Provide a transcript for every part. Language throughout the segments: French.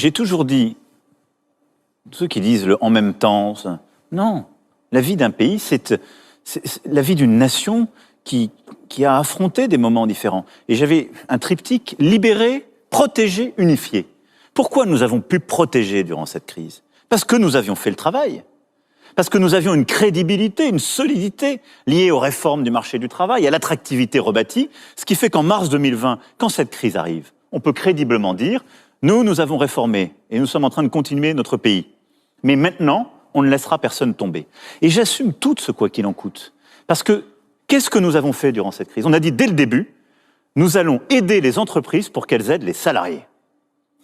J'ai toujours dit, ceux qui disent le « en même temps », non, la vie d'un pays, c'est la vie d'une nation qui a affronté des moments différents. Et j'avais un triptyque: libérer, protéger, unifier. Pourquoi nous avons pu protéger durant cette crise? Parce que nous avions fait le travail. Parce que nous avions une crédibilité, une solidité liée aux réformes du marché du travail, à l'attractivité rebâtie, ce qui fait qu'en mars 2020, quand cette crise arrive, on peut crédiblement dire « nous avons réformé et nous sommes en train de continuer notre pays. Mais maintenant, on ne laissera personne tomber. » Et j'assume tout ce quoi qu'il en coûte. Parce que, qu'est-ce que nous avons fait durant cette crise? On a dit dès le début, nous allons aider les entreprises pour qu'elles aident les salariés.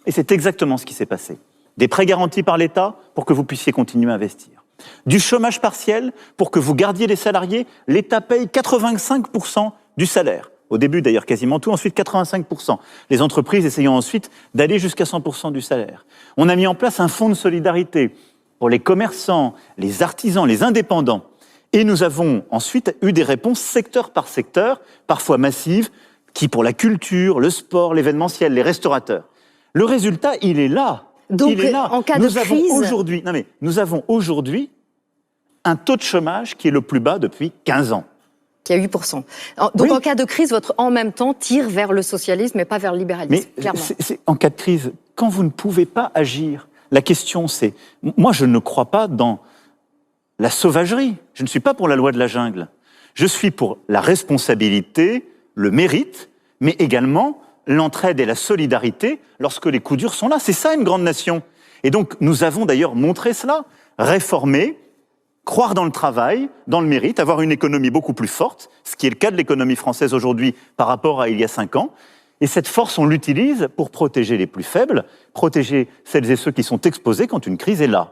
Et c'est exactement ce qui s'est passé. Des prêts garantis par l'État pour que vous puissiez continuer à investir. Du chômage partiel pour que vous gardiez les salariés. L'État paye 85% du salaire. Au début d'ailleurs quasiment tout, ensuite 85%. Les entreprises essayant ensuite d'aller jusqu'à 100% du salaire. On a mis en place un fonds de solidarité pour les commerçants, les artisans, les indépendants. Et nous avons ensuite eu des réponses secteur par secteur, parfois massives, qui pour la culture, le sport, l'événementiel, les restaurateurs. Le résultat, il est là. Donc, il est là. en cas de crise... Nous avons aujourd'hui un taux de chômage qui est le plus bas depuis 15 ans. Qui est à 8%. Donc, oui. En cas de crise, votre « en même temps » tire vers le socialisme et pas vers le libéralisme, mais clairement. En cas de crise, quand vous ne pouvez pas agir, la question c'est... Moi, je ne crois pas dans la sauvagerie. Je ne suis pas pour la loi de la jungle. Je suis pour la responsabilité, le mérite, mais également l'entraide et la solidarité lorsque les coups durs sont là. C'est ça une grande nation. Et donc, nous avons d'ailleurs montré cela. Réformer, croire dans le travail, dans le mérite, avoir une économie beaucoup plus forte, ce qui est le cas de l'économie française aujourd'hui par rapport à il y a 5 ans. Et cette force, on l'utilise pour protéger les plus faibles, protéger celles et ceux qui sont exposés quand une crise est là.